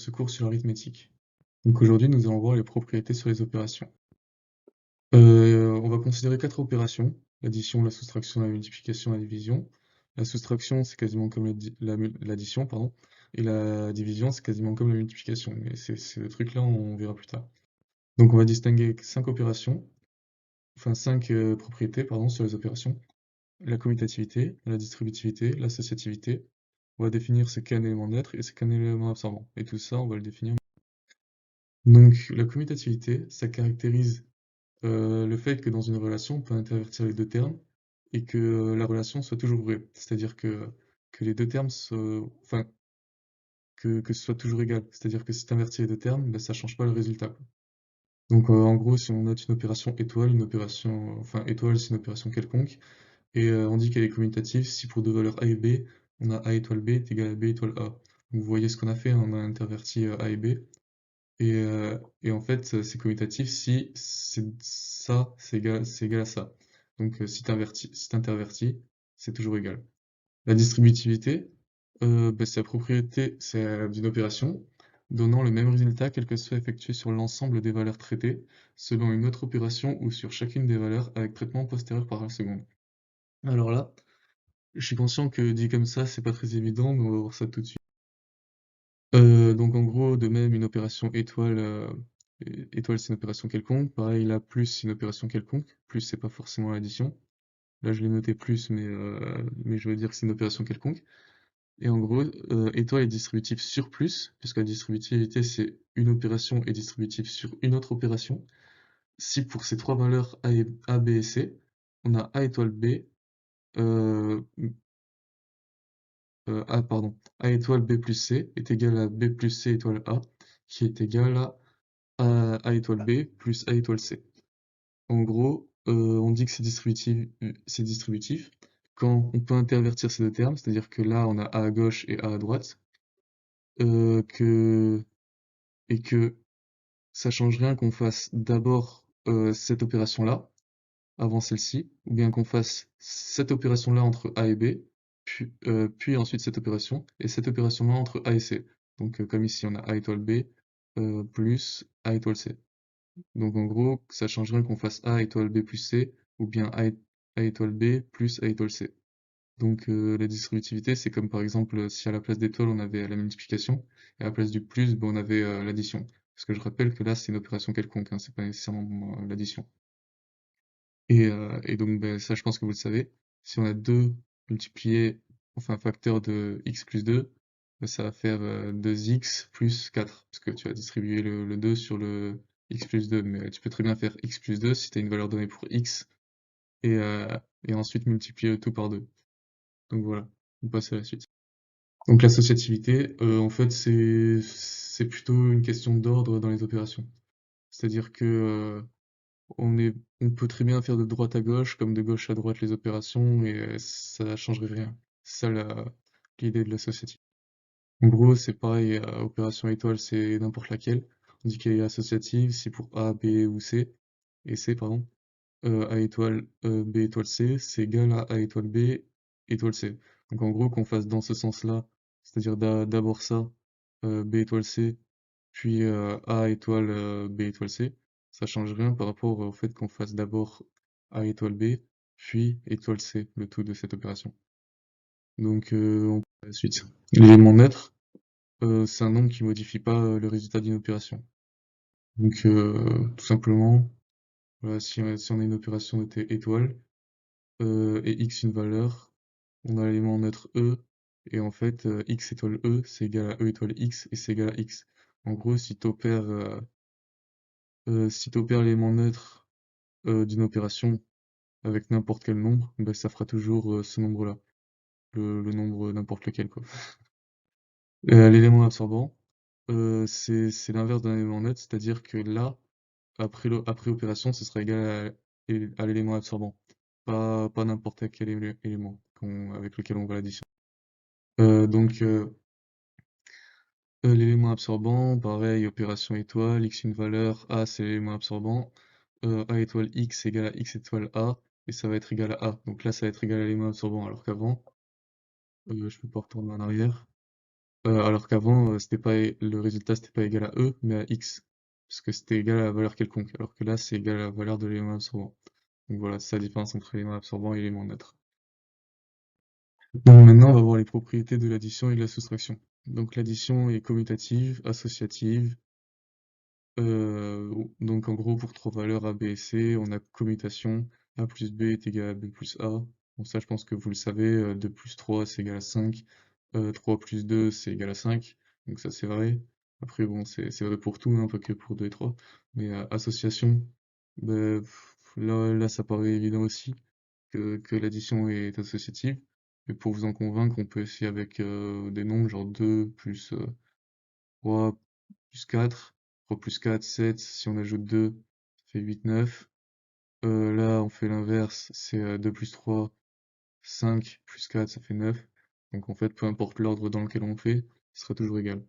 ce cours sur l'arithmétique. Donc aujourd'hui, nous allons voir les propriétés sur les opérations. On va considérer 4 opérations: l'addition, la soustraction, la multiplication, la division. La soustraction, c'est quasiment comme l'addition, pardon, et la division, c'est quasiment comme la multiplication. Mais ces trucs-là, on verra plus tard. Donc on va distinguer 5 opérations, enfin 5 propriétés, pardon, sur les opérations. La commutativité, la distributivité, l'associativité. On va définir ce qu'est un élément neutre et ce qu'est un élément absorbant. Et tout ça, on va le définir. Donc la commutativité, ça caractérise le fait que dans une relation, on peut intervertir les deux termes et que la relation soit toujours vraie. C'est-à-dire que les deux termes enfin, que ce soit toujours égal. C'est-à-dire que si tu invertis les deux termes, ben, ça change pas le résultat. Donc en gros, si on note une opération étoile, enfin étoile c'est une opération quelconque, et on dit qu'elle est commutative si pour deux valeurs A et B, on a A étoile B est égal à B étoile A. Donc vous voyez ce qu'on a fait, on a interverti A et B, et en fait, c'est commutatif si ça, c'est égal à ça. Donc, si t'intervertis, c'est toujours égal. La distributivité, bah, c'est la propriété d'une opération donnant le même résultat quel que soit effectué sur l'ensemble des valeurs traitées, selon une autre opération ou sur chacune des valeurs avec traitement postérieur par la seconde. Alors là, je suis conscient que dit comme ça, c'est pas très évident, mais on va voir ça tout de suite. Donc en gros, de même, une opération étoile, étoile c'est une opération quelconque. Pareil, là, plus c'est une opération quelconque. Plus c'est pas forcément l'addition. Là, je l'ai noté plus, mais je veux dire que c'est une opération quelconque. Et en gros, étoile est distributif sur plus, puisque la distributivité c'est une opération est distributive sur une autre opération. Si pour ces trois valeurs A, B et C, on a A étoile B, euh, pardon, A étoile B plus C est égal à B plus C étoile A, qui est égal à A étoile B plus A étoile C. En gros, on dit que c'est distributif quand on peut intervertir ces deux termes, c'est-à-dire que là on a A à gauche et A à droite, que et que ça change rien qu'on fasse d'abord cette opération-là avant celle-ci, ou bien qu'on fasse cette opération-là entre A et B, puis ensuite cette opération, et cette opération-là entre A et C. Donc comme ici on a A étoile B plus A étoile C. Donc en gros, ça change rien qu'on fasse A étoile B plus C, ou bien A étoile B plus A étoile C. Donc la distributivité, c'est comme par exemple si à la place d'étoile on avait la multiplication, et à la place du plus, ben, on avait l'addition. Parce que je rappelle que là c'est une opération quelconque, hein, c'est pas nécessairement l'addition. Et donc ben, ça je pense que vous le savez, si on a 2 multiplié, enfin un facteur de x plus 2, ben, ça va faire 2x plus 4, parce que tu vas distribuer le 2 sur le x plus 2, mais tu peux très bien faire x plus 2 si tu as une valeur donnée pour x, et, euh, et ensuite multiplier le tout par 2. Donc voilà, on passe à la suite. Donc l'associativité, en fait, c'est plutôt une question d'ordre dans les opérations. C'est-à-dire que on peut très bien faire de droite à gauche comme de gauche à droite les opérations et ça changerait rien. C'est ça l'idée de l'associativité. En gros, c'est pareil, opération étoile, c'est n'importe laquelle. On dit qu'elle est associative si pour A, B ou C, et C, pardon, A étoile B étoile C, c'est égal à A étoile B étoile C. Donc en gros, qu'on fasse dans ce sens-là, c'est-à-dire d'abord ça, B étoile C, puis A étoile B étoile C, ça change rien par rapport au fait qu'on fasse d'abord A étoile B, puis étoile C, le tout de cette opération. Donc on passe à la suite. L'élément neutre, c'est un nombre qui modifie pas le résultat d'une opération. Donc tout simplement, voilà, si on a une opération notée étoile, et x une valeur, on a l'élément neutre e, et en fait x étoile e, c'est égal à e étoile x, et c'est égal à x. En gros, si t'opères l'élément neutre d'une opération avec n'importe quel nombre, ben, ça fera toujours ce nombre-là, le nombre n'importe lequel, quoi. L'élément absorbant, c'est l'inverse d'un élément neutre, c'est-à-dire que là, après opération, ce sera égal à l'élément absorbant, pas n'importe quel élément avec lequel on va l'addition. Donc l'élément absorbant, pareil, opération étoile, x une valeur, A c'est l'élément absorbant, A étoile x égale à x étoile A, et ça va être égal à A. Donc là ça va être égal à l'élément absorbant, alors qu'avant, je peux pas retourner en arrière. Alors qu'avant, le résultat c'était pas égal à E, mais à X. Parce que c'était égal à la valeur quelconque. Alors que là, c'est égal à la valeur de l'élément absorbant. Donc voilà, c'est la différence entre l'élément absorbant et l'élément neutre. Donc maintenant, on va voir les propriétés de l'addition et de la soustraction. Donc l'addition est commutative, associative. Donc en gros, pour trois valeurs A, B et C, on a commutation. A plus B est égal à B plus A. Bon, ça, je pense que vous le savez. 2 plus 3, c'est égal à 5. 3 plus 2, c'est égal à 5. Donc ça, c'est vrai. Après, bon, c'est vrai pour tout, hein, pas que pour 2 et 3. Mais association, ben, là, ça paraît évident aussi que l'addition est associative. Mais pour vous en convaincre, on peut essayer avec des nombres genre 2 plus 3 plus 4, 3 plus 4, 7, si on ajoute 2, ça fait 8, 9. Là, on fait l'inverse, c'est 2 plus 3, 5 plus 4, ça fait 9. Donc en fait, peu importe l'ordre dans lequel on fait, ce sera toujours égal.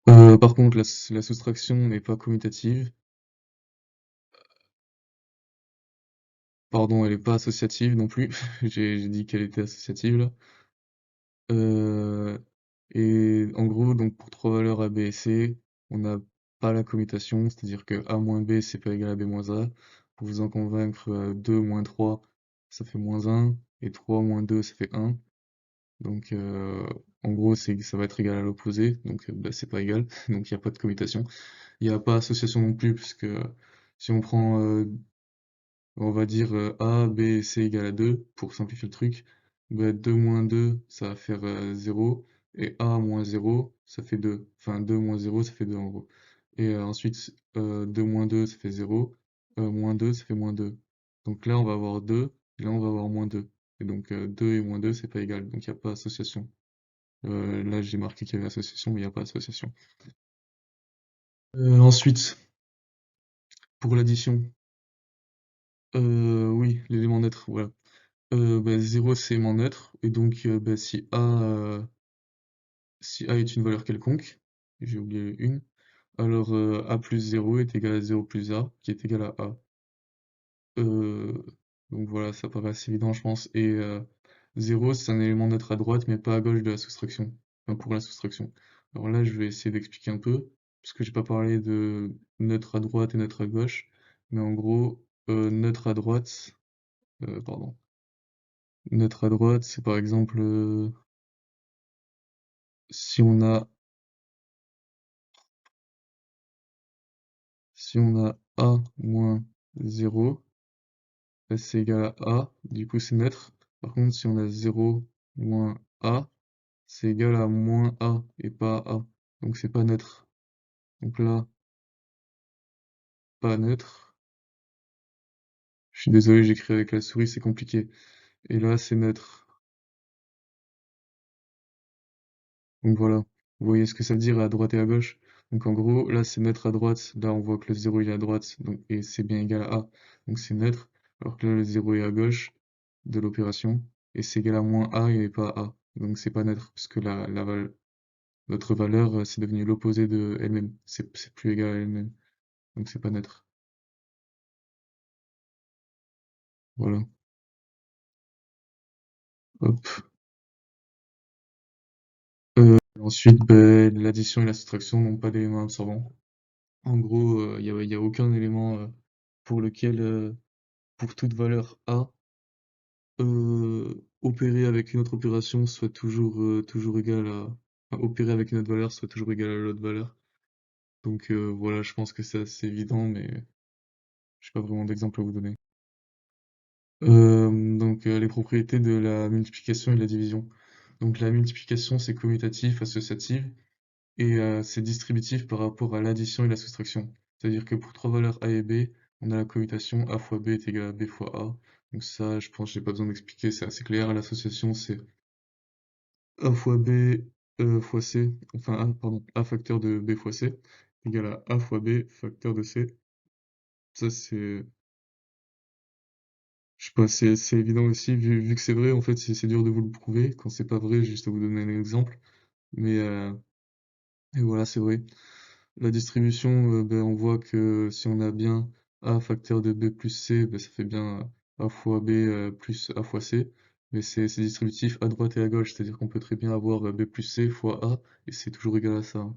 Par contre, la soustraction n'est pas commutative. Pardon, elle n'est pas associative non plus. J'ai dit qu'elle était associative là. Euh, et en gros, donc pour trois valeurs A, B et C, on n'a pas la commutation, c'est-à-dire que A moins B, c'est pas égal à B moins A. Pour vous en convaincre, 2 moins 3, ça fait moins 1, et 3 moins 2, ça fait 1. Donc en gros, ça va être égal à l'opposé, donc bah, c'est pas égal, donc il n'y a pas de commutation. Il n'y a pas association non plus, parce que si on prend on va dire A, B et C égale à 2 pour simplifier le truc. Bah, 2 moins 2, ça va faire 0. Et A moins 0, ça fait 2. Enfin, 2 moins 0, ça fait 2 en gros. Et ensuite, 2 moins 2, ça fait 0. Moins 2, ça fait moins 2. Donc là, on va avoir 2. Et là, on va avoir moins 2. Et donc 2 et moins 2, c'est pas égal. Donc il n'y a pas association. Là, j'ai marqué qu'il y avait association, mais il n'y a pas association. Ensuite, pour l'addition. Oui, l'élément neutre, voilà. Bah, 0 c'est élément neutre, et donc bah, si A est une valeur quelconque, j'ai oublié une, alors A plus 0 est égal à 0 plus A, qui est égal à A. Euh, donc voilà, ça paraît assez évident, je pense. Et 0 c'est un élément neutre à droite, mais pas à gauche de la soustraction. Enfin, pour la soustraction. Alors là, je vais essayer d'expliquer un peu, parce que j'ai pas parlé de neutre à droite et neutre à gauche, mais en gros, neutre à droite, pardon. Neutre à droite, c'est par exemple si on a si on a A moins 0, bah, c'est égal à A, du coup c'est neutre. Par contre, si on a 0 moins A, c'est égal à moins A et pas A. Donc c'est pas neutre. Donc là, pas neutre. Je suis désolé, j'écris avec la souris, c'est compliqué. Et là, c'est neutre. Donc voilà, vous voyez ce que ça veut dire à droite et à gauche. Donc en gros, là c'est neutre à droite, là on voit que le 0 il est à droite, donc, et c'est bien égal à A, donc c'est neutre, alors que là le 0 est à gauche de l'opération, et c'est égal à moins A et pas A. Donc c'est pas neutre, parce que notre valeur c'est devenu l'opposé de elle-même, c'est plus égal à elle-même, donc c'est pas neutre. Voilà, hop. Ensuite, ben, l'addition et la soustraction n'ont pas d'éléments absorbants. En gros, y a aucun élément pour lequel pour toute valeur A, opérer avec une autre opération soit toujours égal à, enfin, opérer avec une autre valeur soit toujours égal à l'autre valeur. Donc voilà, je pense que c'est assez évident, mais j'ai pas vraiment d'exemple à vous donner. Donc les propriétés de la multiplication et de la division. Donc la multiplication c'est commutatif, associatif, et c'est distributif par rapport à l'addition et la soustraction. C'est-à-dire que pour trois valeurs A et B, on a la commutation A fois B est égal à B fois A. Donc ça, je pense que j'ai pas besoin d'expliquer, c'est assez clair. L'association, c'est A fois B fois C, enfin A, pardon, A facteur de B fois C, égal à A fois B facteur de C. Ça, je sais pas, c'est évident aussi, vu que c'est vrai, en fait, c'est dur de vous le prouver. Quand c'est pas vrai, juste à vous donner un exemple. Mais, et voilà, c'est vrai. La distribution, ben, on voit que si on a bien A facteur de B plus C, ben, ça fait bien A fois B plus A fois C. Mais c'est distributif à droite et à gauche, c'est-à-dire qu'on peut très bien avoir B plus C fois A, et c'est toujours égal à ça, hein.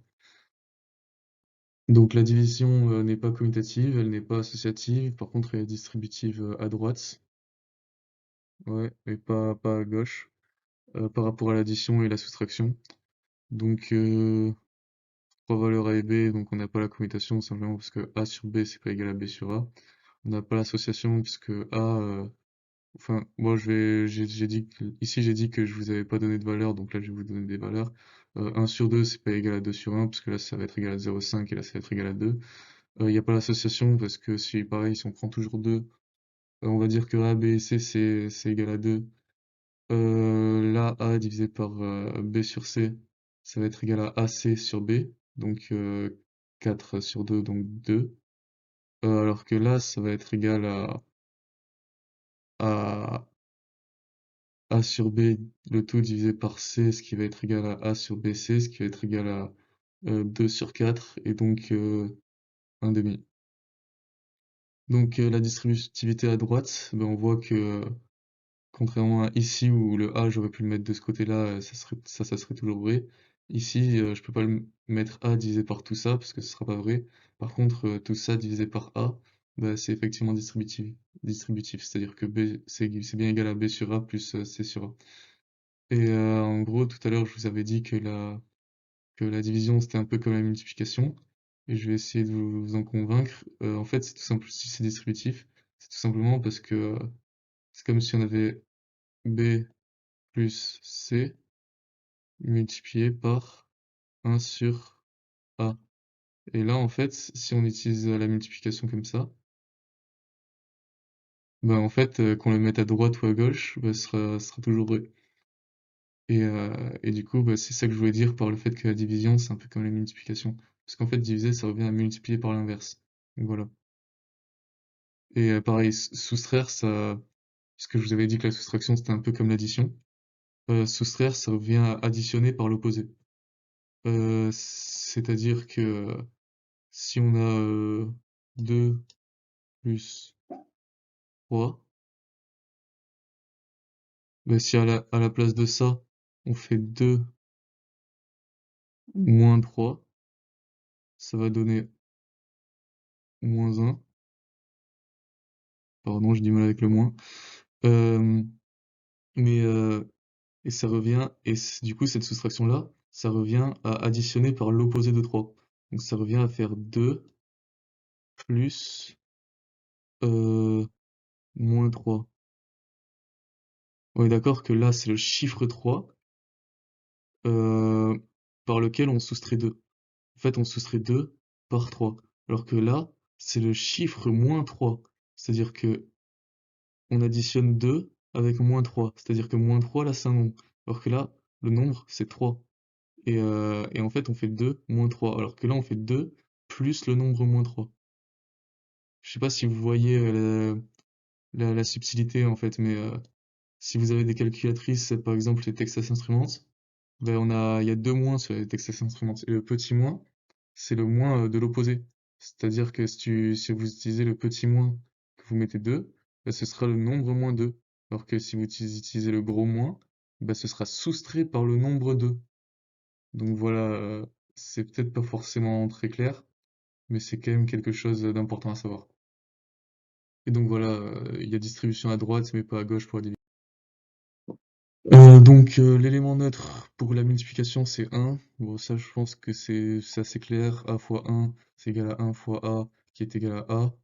Donc la division n'est pas commutative, elle n'est pas associative, par contre elle est distributive à droite, ouais, et pas à gauche, par rapport à l'addition et la soustraction. Donc trois valeurs A et B, donc on n'a pas la commutation simplement parce que A sur B c'est pas égal à B sur A. On n'a pas l'association parce que A, enfin moi j'ai dit ici j'ai dit que je vous avais pas donné de valeur, donc là je vais vous donner des valeurs. 1 sur 2 c'est pas égal à 2 sur 1 parce que là ça va être égal à 0,5 et là ça va être égal à 2. Il n'y a pas l'association parce que si pareil si on prend toujours 2, on va dire que A, B et C c'est égal à 2. Là, A divisé par B sur C, ça va être égal à AC sur B, donc 4 sur 2, donc 2. Alors que là, ça va être égal à A sur B, le tout divisé par C, ce qui va être égal à A sur BC, ce qui va être égal à 2 sur 4, et donc 1 demi. Donc la distributivité à droite, ben, on voit que contrairement à ici où le A, j'aurais pu le mettre de ce côté-là, ça serait toujours vrai. Ici, je peux pas mettre A divisé par tout ça, parce que ce sera pas vrai. Par contre, tout ça divisé par A, bah, c'est effectivement distributif. C'est-à-dire que B, c'est bien égal à B sur A plus C sur A. Et en gros, tout à l'heure, je vous avais dit que la division, c'était un peu comme la multiplication. Et je vais essayer de vous en convaincre. En fait, c'est tout simple, si c'est distributif, c'est tout simplement parce que c'est comme si on avait B plus C multiplié par 1 sur A. Et là, en fait, si on utilise la multiplication comme ça, bah en fait, qu'on le mette à droite ou à gauche, bah, ce sera toujours vrai. Et du coup, bah, c'est ça que je voulais dire par le fait que la division, c'est un peu comme la multiplication. Parce qu'en fait, diviser, ça revient à multiplier par l'inverse. Donc voilà. Et pareil, soustraire, ça... Parce que je vous avais dit que la soustraction, c'était un peu comme l'addition. Soustraire, ça revient à additionner par l'opposé. C'est-à-dire que si on a 2 plus 3, bah si à la place de ça, on fait 2 moins 3, ça va donner moins 1. Pardon, j'ai du mal avec le moins. Euh, mais et ça revient, du coup, cette soustraction-là, ça revient à additionner par l'opposé de 3. Donc ça revient à faire 2 plus moins 3. On est d'accord que là, c'est le chiffre 3 euh, par lequel on soustrait 2. En fait, on soustrait 2 par 3. Alors que là, c'est le chiffre moins 3. C'est-à-dire que on additionne 2 avec moins 3. C'est-à-dire que moins 3, là, c'est un nombre. Alors que là, le nombre, c'est 3. Et en fait, on fait 2 moins 3. Alors que là, on fait 2 plus le nombre moins 3. Je sais pas si vous voyez la subtilité, en fait, mais si vous avez des calculatrices, par exemple les Texas Instruments, ben il y a deux moins sur les Texas Instruments. Et le petit moins, c'est le moins de l'opposé. C'est-à-dire que si vous utilisez le petit moins, que vous mettez 2, ben ce sera le nombre moins 2. Alors que si vous utilisez le gros moins, ben ce sera soustrait par le nombre 2. Donc voilà, c'est peut-être pas forcément très clair, mais c'est quand même quelque chose d'important à savoir. Et donc voilà, il y a distribution à droite, mais pas à gauche pour la division. Donc l'élément neutre pour la multiplication c'est 1. Bon ça je pense que c'est assez clair. A fois 1 c'est égal à 1 fois A qui est égal à A.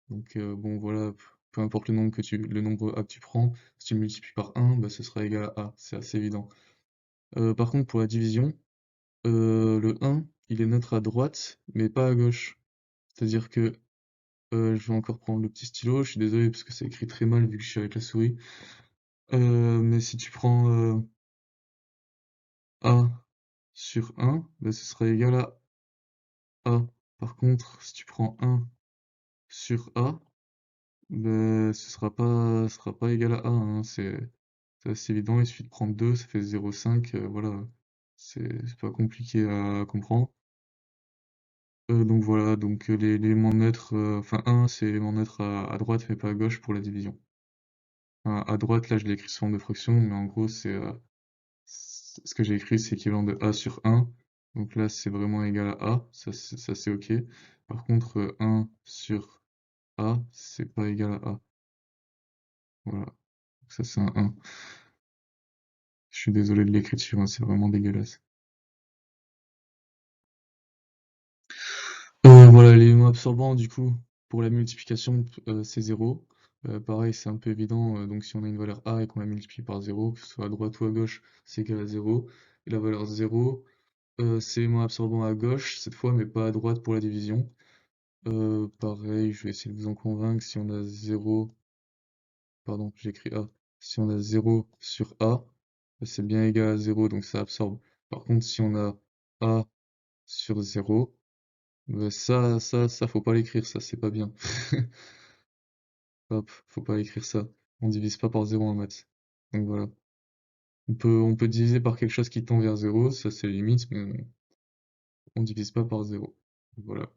Donc bon voilà, peu importe le nombre A que tu prends, si tu le multiplies par 1, bah, ce sera égal à A, c'est assez évident. Par contre pour la division, le 1 il est neutre à droite mais pas à gauche. C'est-à-dire que je vais encore prendre le petit stylo, je suis désolé parce que c'est écrit très mal vu que je suis avec la souris. Mais si tu prends A sur 1, bah, ce sera égal à A. Par contre, si tu prends 1 sur A, bah, ce sera pas égal à A, hein. C'est assez évident, il suffit de prendre 2, ça fait 0,5, voilà. C'est pas compliqué à comprendre. Donc voilà, donc l'élément neutre, enfin 1, c'est l'élément neutre à droite mais pas à gauche pour la division. enfin, à droite, là, je l'ai écrit sous forme de fraction, mais en gros, ce que j'ai écrit, c'est équivalent de A sur 1. Donc là, c'est vraiment égal à A, ça c'est OK. Par contre, 1 sur A, c'est pas égal à A. Voilà, donc ça c'est un 1. Je suis désolé de l'écriture, hein, c'est vraiment dégueulasse. Voilà, l'élément absorbant, du coup, pour la multiplication, c'est 0. Pareil, c'est un peu évident, donc si on a une valeur A et qu'on la multiplie par 0, que ce soit à droite ou à gauche, c'est égal à 0. Et la valeur 0, c'est l'élément absorbant à gauche, cette fois, mais pas à droite pour la division. Pareil, je vais essayer de vous en convaincre, si on a 0, pardon, j'ai écrit A, si on a 0 sur A, c'est bien égal à 0, donc ça absorbe. Par contre, si on a A sur 0, ça, faut pas l'écrire, ça, c'est pas bien. Hop, faut pas écrire ça. On divise pas par 0 en maths. Donc voilà. On peut diviser par quelque chose qui tend vers 0, ça c'est limite, mais on divise pas par 0. Voilà.